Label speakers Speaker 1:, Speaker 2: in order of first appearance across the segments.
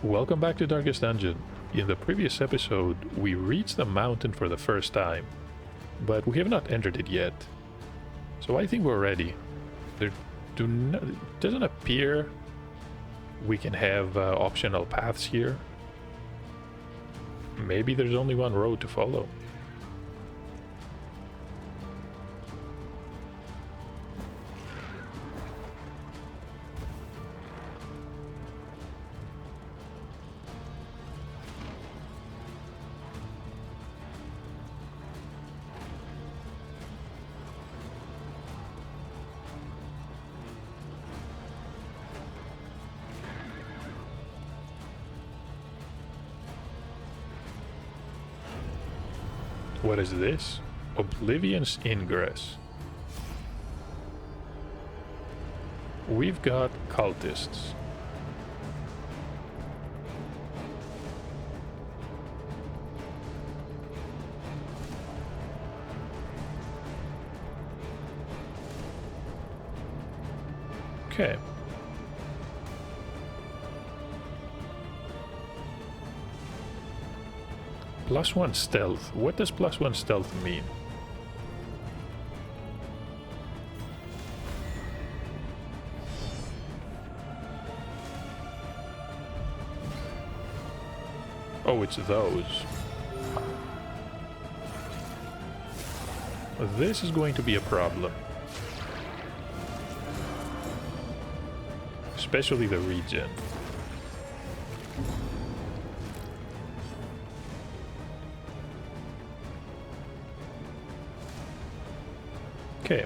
Speaker 1: Welcome back to Darkest Dungeon. In the previous episode, we reached the mountain for the first time, but we have not entered it yet. So I think we're ready. There doesn't appear we can have optional paths here. Maybe there's only one road to follow. What is this? Oblivion's Ingress. We've got cultists. Okay. +1 stealth. What does +1 stealth mean? Oh, it's those. This is going to be a problem. Especially the regen. Okay.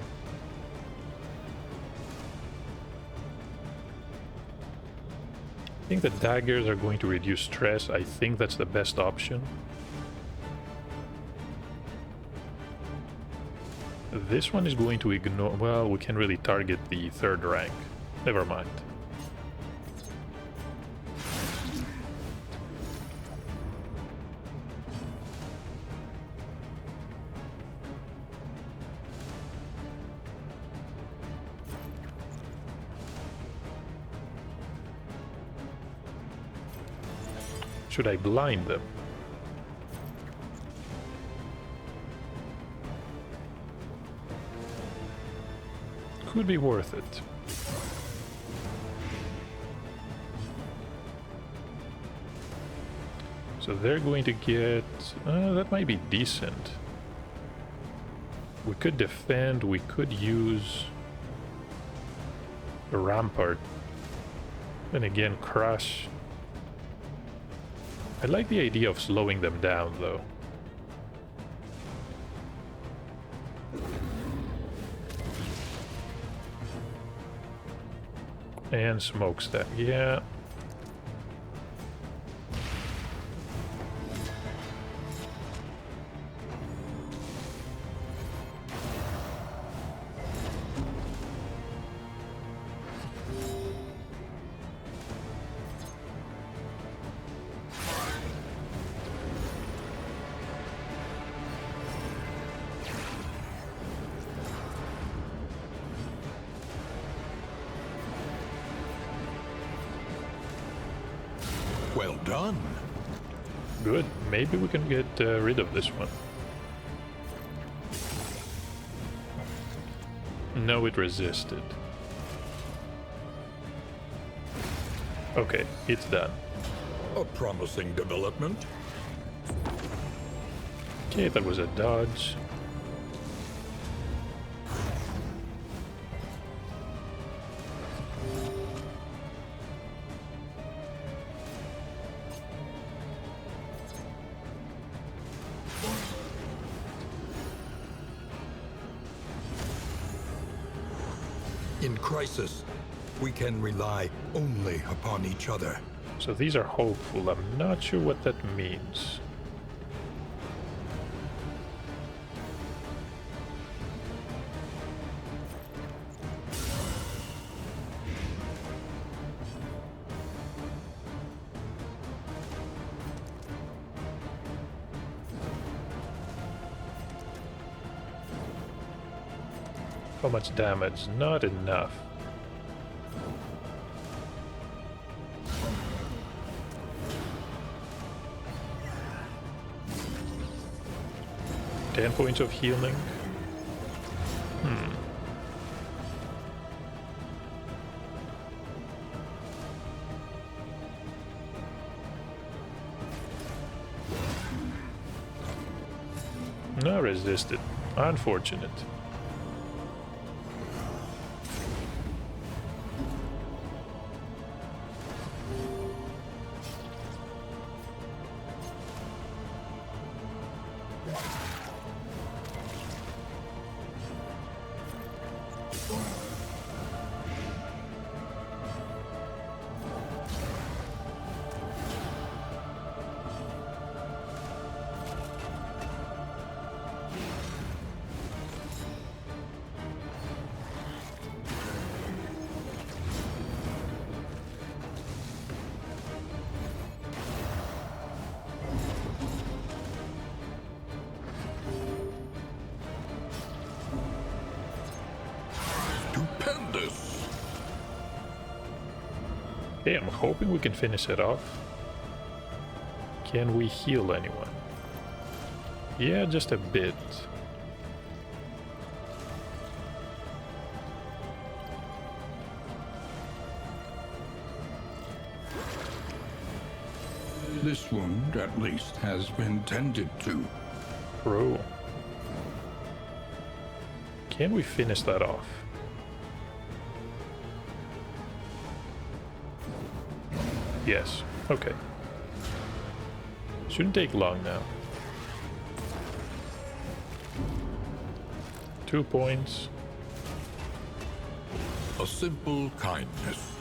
Speaker 1: I think the daggers are going to reduce stress. I think that's the best option. This one is going to ignore... Well, we can really target the third rank. Never mind. Should I blind them? Could be worth it. So they're going to get... that might be decent. We could defend, we could use a rampart. And again, crush. I like the idea of slowing them down, though. And smokestack, yeah.
Speaker 2: Well done.
Speaker 1: Good. Maybe we can get rid of this one. No, it resisted. Okay, it's done.
Speaker 2: A promising development.
Speaker 1: Okay, that was a dodge.
Speaker 2: In crisis, we can rely only upon each other.
Speaker 1: So these are hopeful. I'm not sure what that means. How much damage? Not enough. 10 points of healing. No, resisted. Unfortunate.
Speaker 2: Stupendous!
Speaker 1: Okay, I'm hoping we can finish it off. Can we heal anyone? Yeah, just a bit.
Speaker 2: This wound, at least, has been tended to.
Speaker 1: Bro. Can we finish that off? Yes. Okay. Shouldn't take long now. 2 points.
Speaker 2: A simple kindness.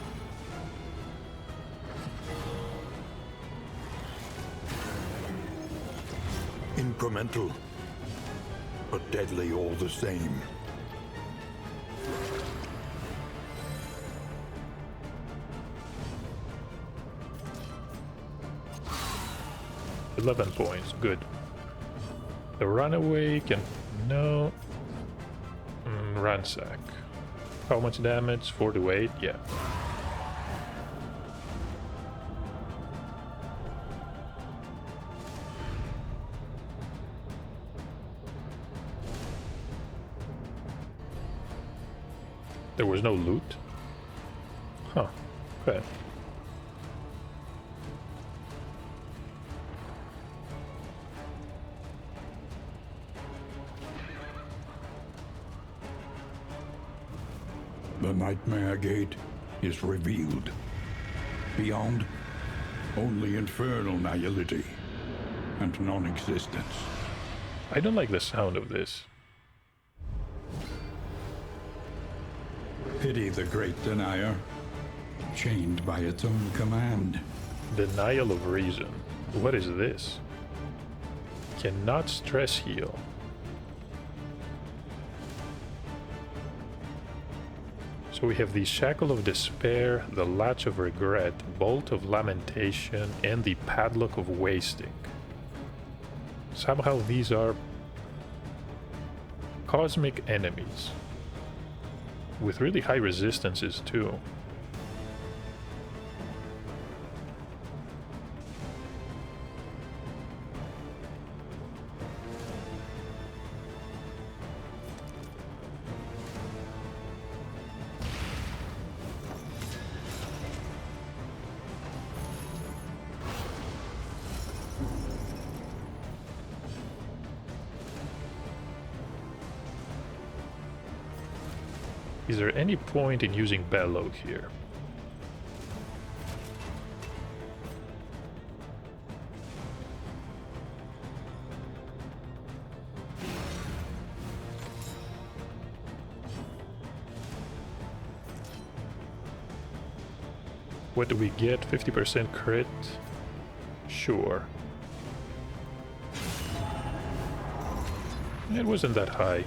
Speaker 2: Incremental, but deadly all the same.
Speaker 1: $11 points. Good. The runaway can... No. Ransack. How much damage? 4 to 8? Yeah. There was no loot? Huh. Okay.
Speaker 2: The Nightmare Gate is revealed. Beyond, only infernal nihility and non-existence.
Speaker 1: I don't like the sound of this.
Speaker 2: Pity the great denier, chained by its own command.
Speaker 1: Denial of reason. What is this? Cannot stress heal. So we have the Shackle of Despair, the Latch of Regret, Bolt of Lamentation, and the Padlock of Wasting. Somehow these are cosmic enemies. With really high resistances too. Is there any point in using Bellow here? What do we get? 50% crit? Sure. It wasn't that high.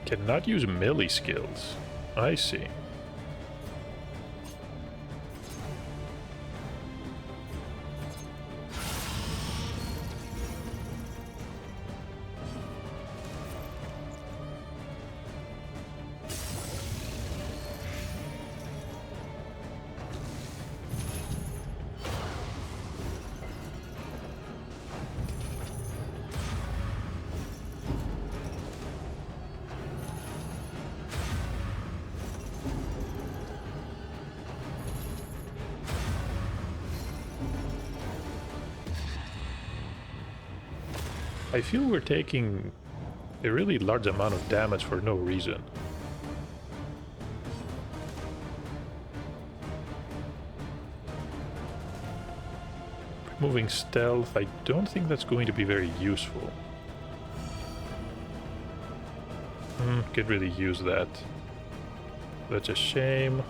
Speaker 1: Cannot use melee skills. I see. I feel we're taking a really large amount of damage for no reason. Removing stealth, I don't think that's going to be very useful. Can't really use that. That's a shame.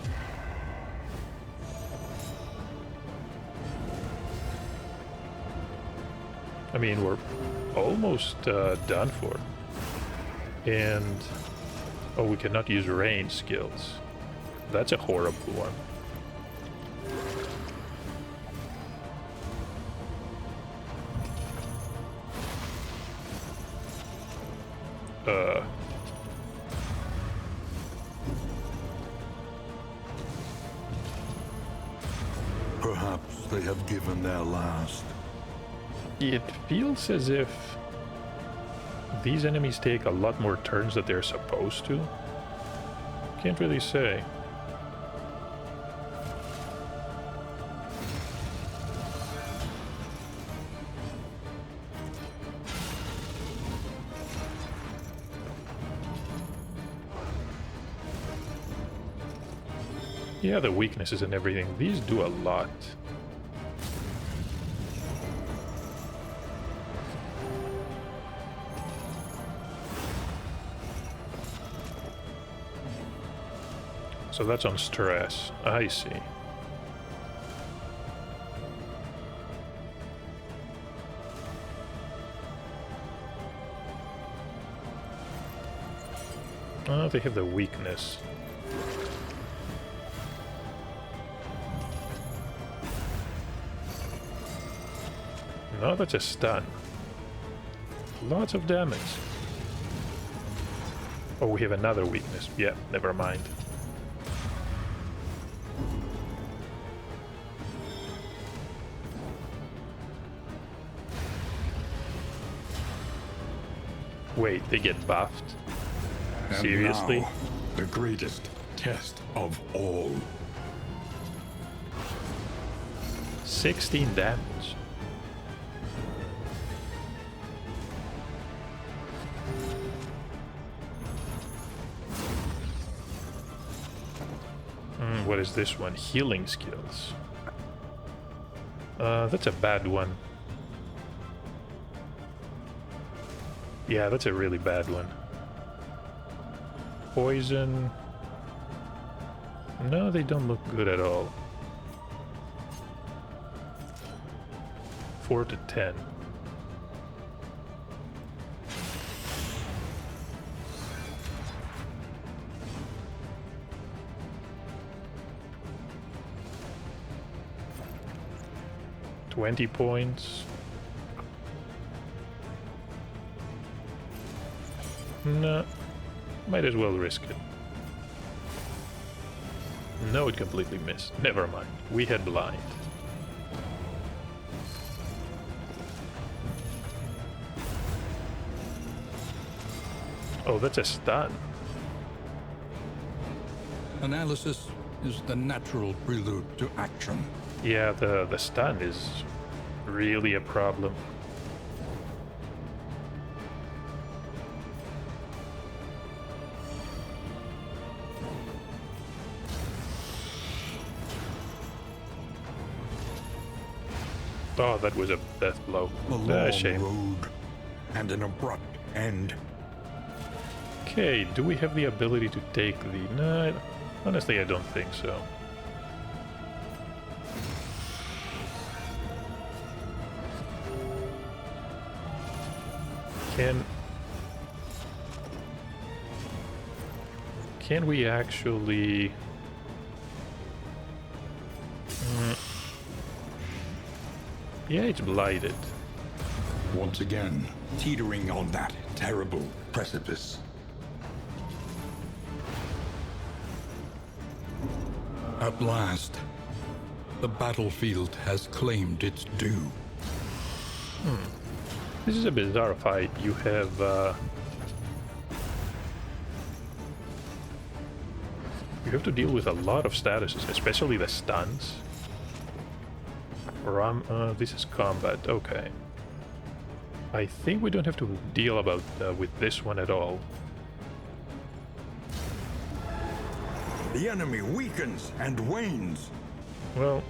Speaker 1: I mean, we're almost done for. And... oh, we cannot use range skills. That's a horrible one.
Speaker 2: Perhaps they have given their last.
Speaker 1: It feels as if these enemies take a lot more turns than they're supposed to. Can't really say. Yeah, the weaknesses and everything, these do a lot. So that's on stress. I see. Oh, they have the weakness. No, that's a stun. Lots of damage. Oh, we have another weakness. Yeah, never mind. Wait, they get buffed?
Speaker 2: And
Speaker 1: Seriously?
Speaker 2: now, the greatest test of all.
Speaker 1: 16 damage. What is this one? Healing skills. That's a bad one. Yeah, that's a really bad one. Poison. No, they don't look good at all. 4 to 10. $20 points. No, might as well risk it. No, it completely missed. Never mind. We had blind. Oh, that's a stun.
Speaker 2: Analysis is the natural prelude to action.
Speaker 1: Yeah, the stun is really a problem. Oh, that was a death blow.
Speaker 2: A long
Speaker 1: Shame.
Speaker 2: road and an abrupt end.
Speaker 1: Okay, do we have the ability to take the... No, honestly, I don't think so. can we actually... Yeah, it's blighted.
Speaker 2: Once again, teetering on that terrible precipice. At last, the battlefield has claimed its due.
Speaker 1: This is a bizarre fight. You have... you have to deal with a lot of statuses, especially the stuns. This is combat, okay. I think we don't have to deal about with this one at all.
Speaker 2: The enemy weakens and wanes.
Speaker 1: Well...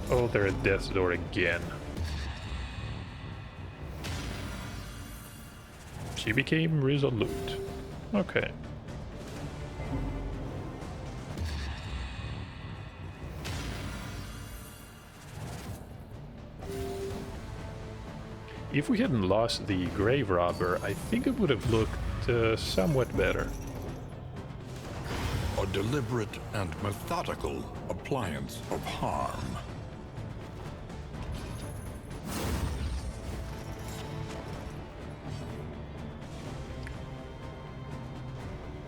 Speaker 1: oh, they're at death's door again. She became resolute. Okay. If we hadn't lost the grave robber, I think it would have looked somewhat better.
Speaker 2: A deliberate and methodical appliance of harm.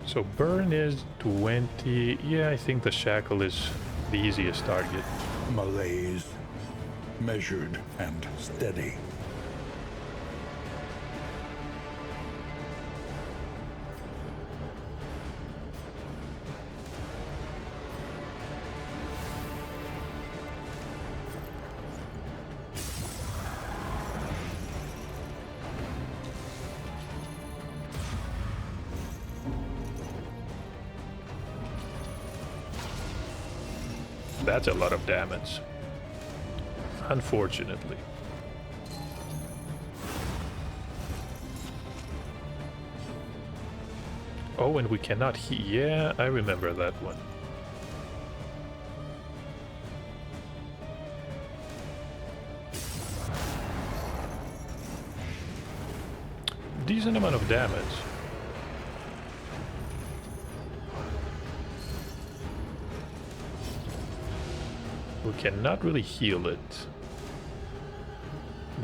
Speaker 1: So burn is 20. Yeah, I think the shackle is the easiest target.
Speaker 2: Malaise, measured and steady.
Speaker 1: That's a lot of damage. Unfortunately. Oh, and we cannot heal. Yeah, I remember that one. Decent amount of damage. We cannot really heal it.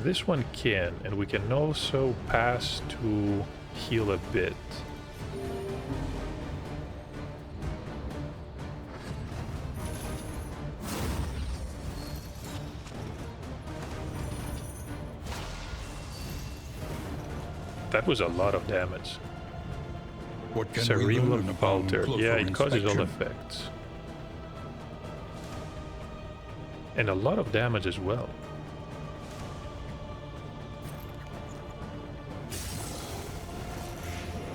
Speaker 1: This one can, and we can also pass to heal a bit. That was a lot of damage.
Speaker 2: What can we
Speaker 1: Cerebral
Speaker 2: learn upon
Speaker 1: falter.
Speaker 2: closer
Speaker 1: Yeah, it causes all
Speaker 2: inspection?
Speaker 1: effects. And a lot of damage as well.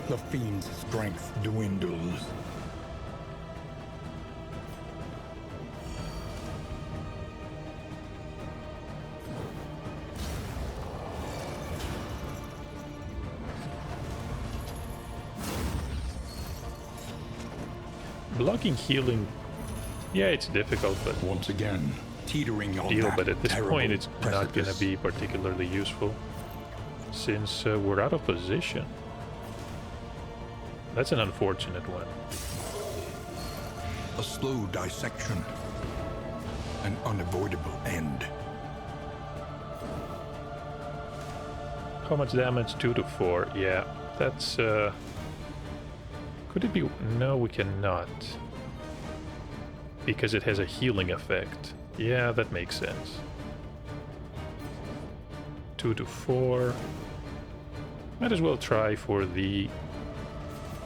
Speaker 2: The fiend's strength dwindles.
Speaker 1: Blocking healing, yeah, it's difficult, but
Speaker 2: Once again, teetering on
Speaker 1: deal.
Speaker 2: that
Speaker 1: But at this
Speaker 2: terrible
Speaker 1: point, it's not going to
Speaker 2: precipice.
Speaker 1: be particularly useful, since we're out of position. That's an unfortunate one.
Speaker 2: A slow dissection. An unavoidable end.
Speaker 1: How much damage? 2 to 4. Yeah, that's... Could it be... No, we cannot. Because it has a healing effect. Yeah, that makes sense. 2 to 4. Might as well try for the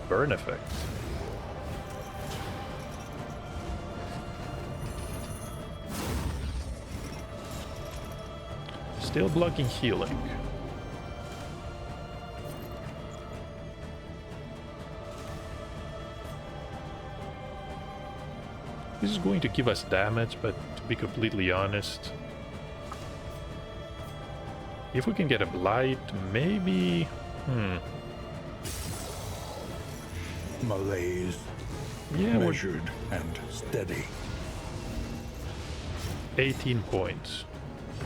Speaker 1: burn effect. Still blocking healing. This is going to give us damage, but to be completely honest, if we can get a blight, maybe...
Speaker 2: Malaise,
Speaker 1: Yeah, we're
Speaker 2: measured and steady.
Speaker 1: 18 points.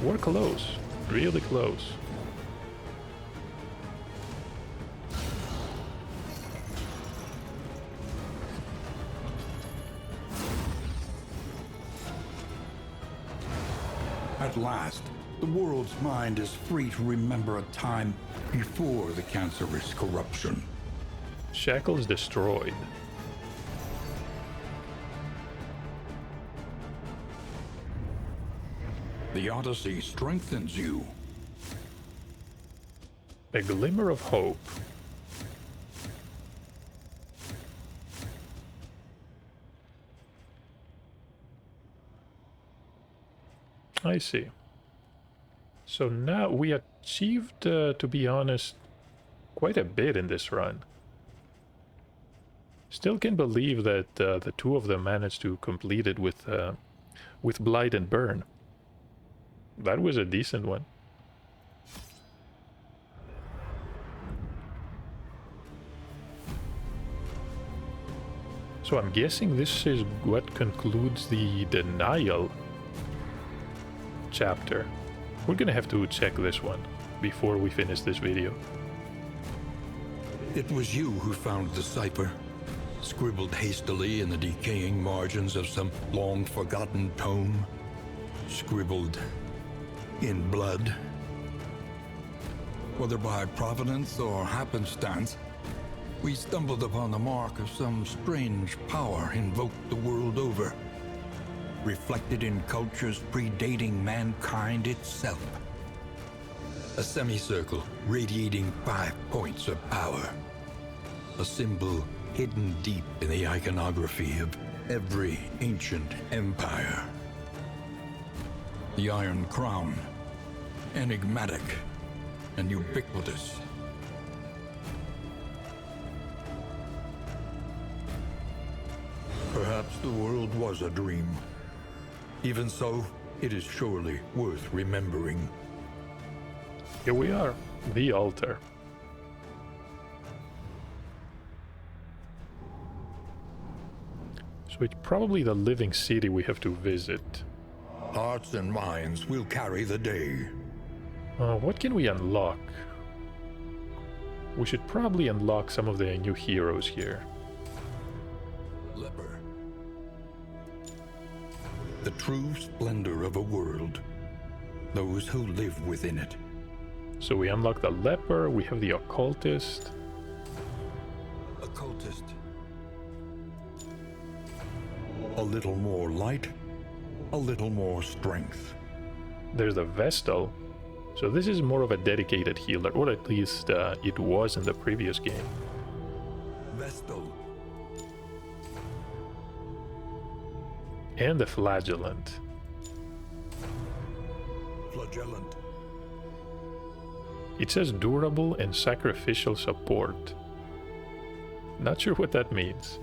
Speaker 1: We're close. Really close.
Speaker 2: At last, the world's mind is free to remember a time before the cancerous corruption.
Speaker 1: Shackles destroyed.
Speaker 2: The Odyssey strengthens you.
Speaker 1: A glimmer of hope. I see. So now we achieved, to be honest, quite a bit in this run. Still can't believe that the two of them managed to complete it with Blight and Burn. That was a decent one. So I'm guessing this is what concludes the denial chapter. We're gonna have to check this one before we finish this video.
Speaker 2: It was you who found the cipher, scribbled hastily in the decaying margins of some long-forgotten tome, scribbled in blood. Whether by providence or happenstance, we stumbled upon the mark of some strange power invoked the world over, reflected in cultures predating mankind itself. A semicircle radiating 5 points of power. A symbol hidden deep in the iconography of every ancient empire. The Iron Crown, enigmatic and ubiquitous. Perhaps the world was a dream. Even so, it is surely worth remembering.
Speaker 1: Here we are, the altar. So it's probably the living city we have to visit.
Speaker 2: Hearts and minds will carry the day.
Speaker 1: What can we unlock? We should probably unlock some of the new heroes here.
Speaker 2: Leper. The true splendor of a world. Those who live within it.
Speaker 1: So we unlock the leper, we have the occultist.
Speaker 2: Occultist. A little more light, a little more strength.
Speaker 1: There's the Vestal. So this is more of a dedicated healer, or at least it was in the previous game.
Speaker 2: Vestal.
Speaker 1: And the Flagellant.
Speaker 2: Flagellant.
Speaker 1: It says durable and sacrificial support. Not sure what that means.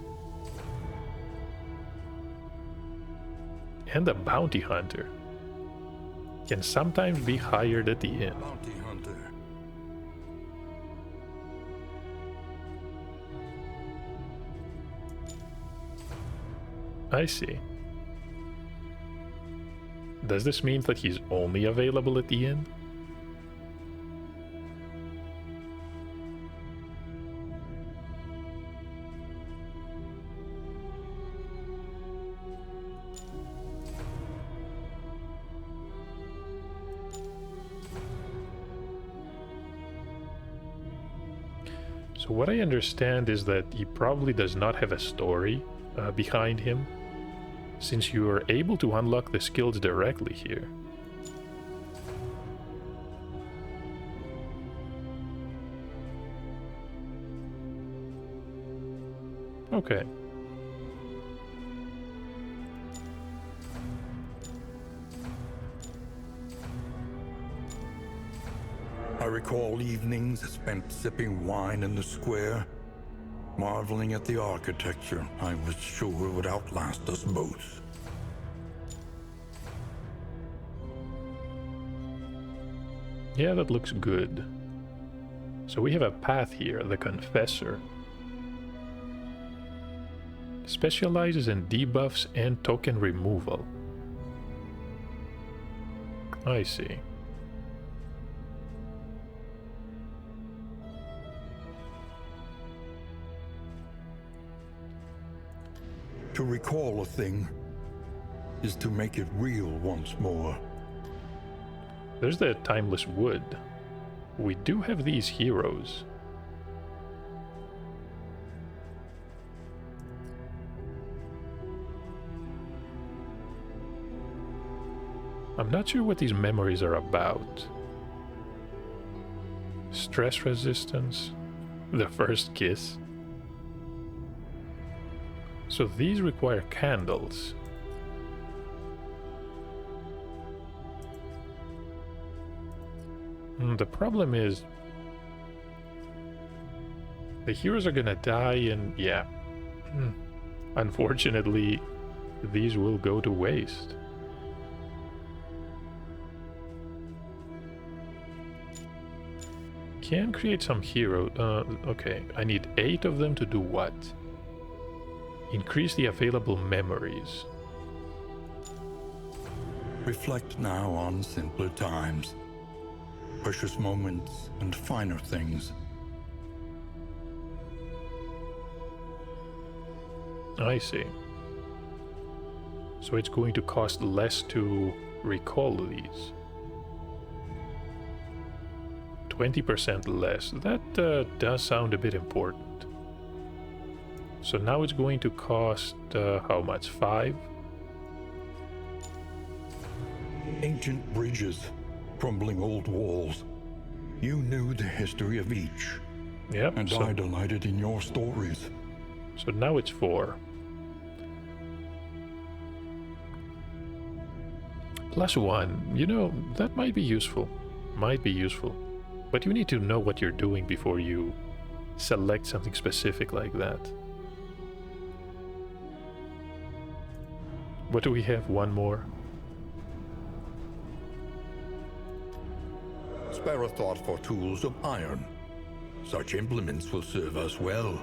Speaker 1: And the Bounty Hunter. Can sometimes be hired at the inn.
Speaker 2: Bounty Hunter.
Speaker 1: I see. Does this mean that he's only available at the inn? So what I understand is that he probably does not have a story behind him, since you are able to unlock the skills directly here. Okay.
Speaker 2: I recall evenings spent sipping wine in the square, marveling at the architecture I was sure would outlast us both.
Speaker 1: Yeah, that looks good. So we have a path here, the Confessor. Specializes in debuffs and token removal. I see.
Speaker 2: To recall a thing is to make it real once more.
Speaker 1: There's the timeless wood. We do have these heroes. I'm not sure what these memories are about. Stress resistance, the first kiss. So these require candles. The problem is the heroes are gonna die, and yeah, unfortunately, these will go to waste. Can create some hero. Okay, I need 8 of them to do what? Increase the available memories.
Speaker 2: Reflect now on simpler times, precious moments and finer things.
Speaker 1: I see. So it's going to cost less to recall these. 20% less. That does sound a bit important. So now it's going to cost how much? 5?
Speaker 2: Ancient bridges, crumbling old walls. You knew the history of each.
Speaker 1: Yep.
Speaker 2: And I delighted in your stories.
Speaker 1: So now it's 4. +1. You know, that might be useful. Might be useful. But you need to know what you're doing before you select something specific like that. What do we have? One more?
Speaker 2: Spare a thought for tools of iron. Such implements will serve us well.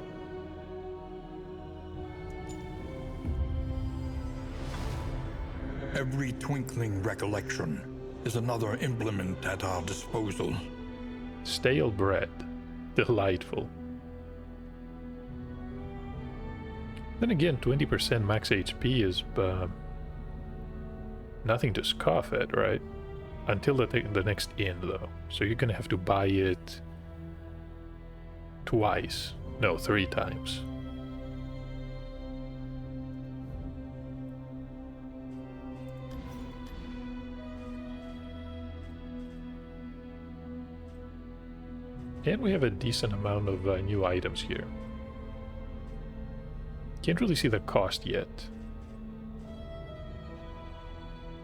Speaker 2: Every twinkling recollection is another implement at our disposal.
Speaker 1: Stale bread. Delightful. Then again, 20% max HP is nothing to scoff at, right? Until the next inn, though. So you're gonna have to buy it twice. No, 3 times. And we have a decent amount of new items here. Can't really see the cost yet.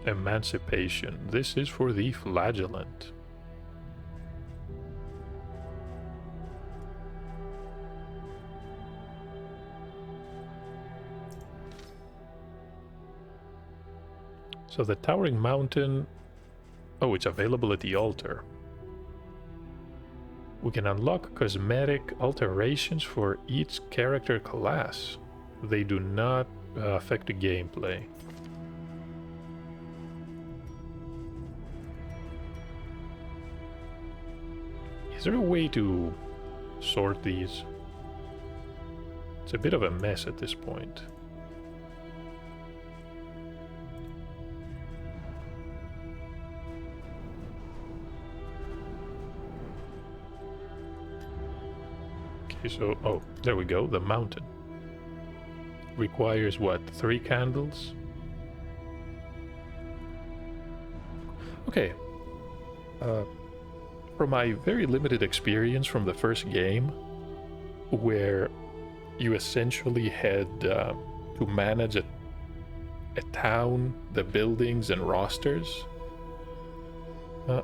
Speaker 1: Emancipation. This is for the flagellant. So the towering mountain... Oh, it's available at the altar. We can unlock cosmetic alterations for each character class. They do not affect the gameplay. Is there a way to sort these? It's a bit of a mess at this point. Okay, so, oh, there we go, the mountain. Requires what, 3 candles? Okay. From my very limited experience from the first game, where you essentially had to manage a town, the buildings and rosters,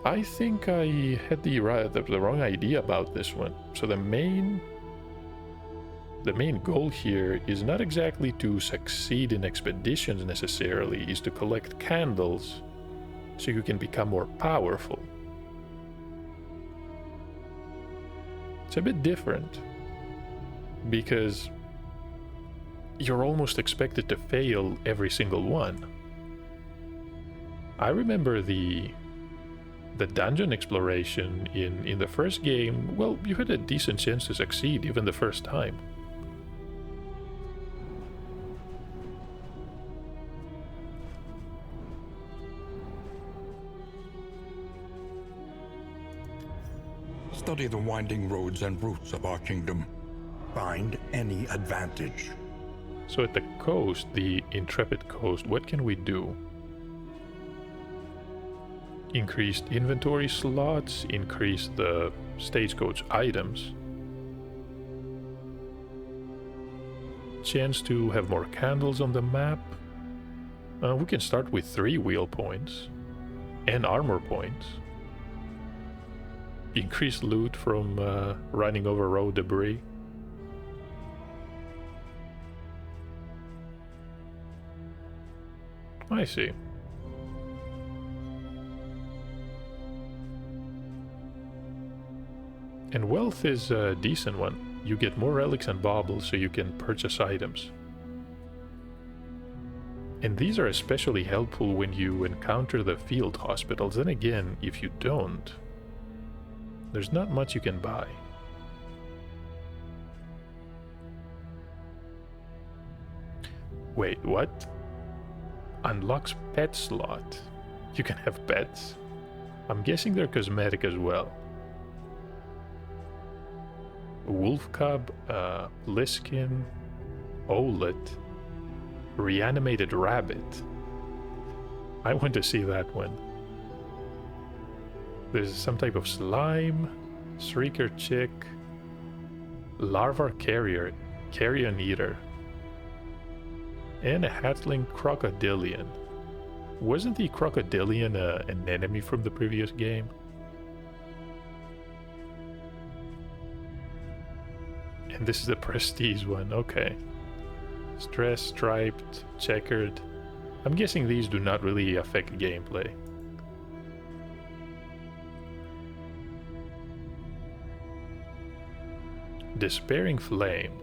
Speaker 1: I think I had the wrong idea about this one. So the main goal here is not exactly to succeed in expeditions necessarily, is to collect candles so you can become more powerful. It's a bit different because you're almost expected to fail every single one. I remember the The dungeon exploration in the first game, well, you had a decent chance to succeed even the first time.
Speaker 2: Study the winding roads and routes of our kingdom. Find any advantage.
Speaker 1: So at the coast, the Intrepid Coast, what can we do? Increased inventory slots, increase the stagecoach items. Chance to have more candles on the map. We can start with 3 wheel points and armor points. Increased loot from running over road debris. I see. And wealth is a decent one. You get more relics and baubles so you can purchase items. And these are especially helpful when you encounter the field hospitals. Then again, if you don't, there's not much you can buy. Wait, what? Unlocks pet slot. You can have pets? I'm guessing they're cosmetic as well. Wolf cub, Liskin, Owlet, reanimated rabbit. I want to see that one. There's some type of slime, shrieker chick, larvar carrier, carrion eater, and a hatchling crocodilian. Wasn't the crocodilian an enemy from the previous game? And this is the prestige one, okay. Stress, striped, checkered. I'm guessing these do not really affect gameplay. Despairing Flame.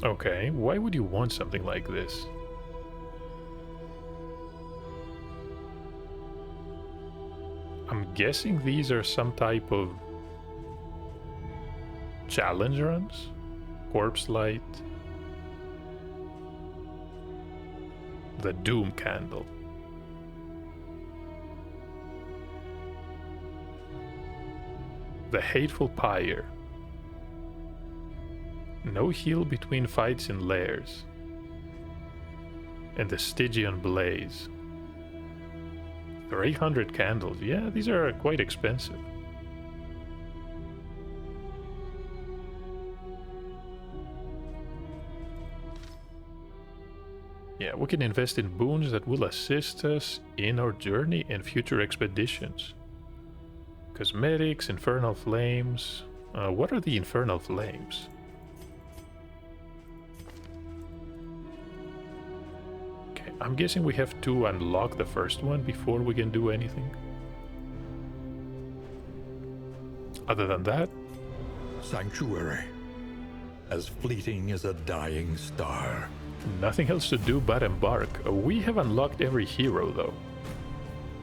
Speaker 1: Okay, why would you want something like this? I'm guessing these are some type of challenge runs? Corpse light. The Doom Candle. The Hateful Pyre. No heal between fights in lairs. And the Stygian Blaze. 300 candles. Yeah, these are quite expensive. Yeah, we can invest in boons that will assist us in our journey and future expeditions. Cosmetics, Infernal Flames. What are the Infernal Flames? Okay, I'm guessing we have to unlock the first one before we can do anything. Other than that,
Speaker 2: Sanctuary. As fleeting as a dying star.
Speaker 1: nothing else to do but embark. We have unlocked every hero though.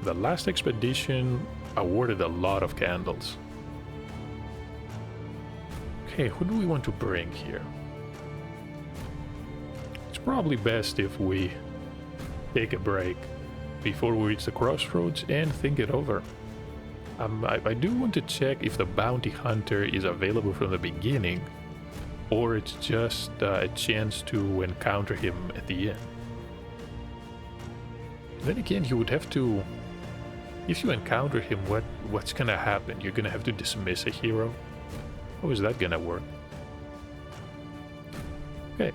Speaker 1: The last expedition awarded a lot of candles. Okay, who do we want to bring here? It's probably best if we take a break before we reach the crossroads and think it over. I do want to check if the bounty hunter is available from the beginning, or it's just a chance to encounter him at the end. Then again, you would have to... If you encounter him, what's gonna happen? You're gonna have to dismiss a hero? How is that gonna work? Okay,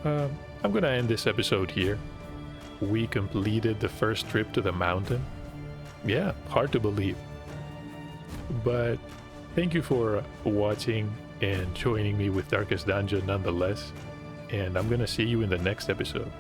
Speaker 1: I'm gonna end this episode here. We completed the first trip to the mountain. Yeah, hard to believe. But thank you for watching and joining me with Darkest Dungeon nonetheless. And I'm gonna see you in the next episode.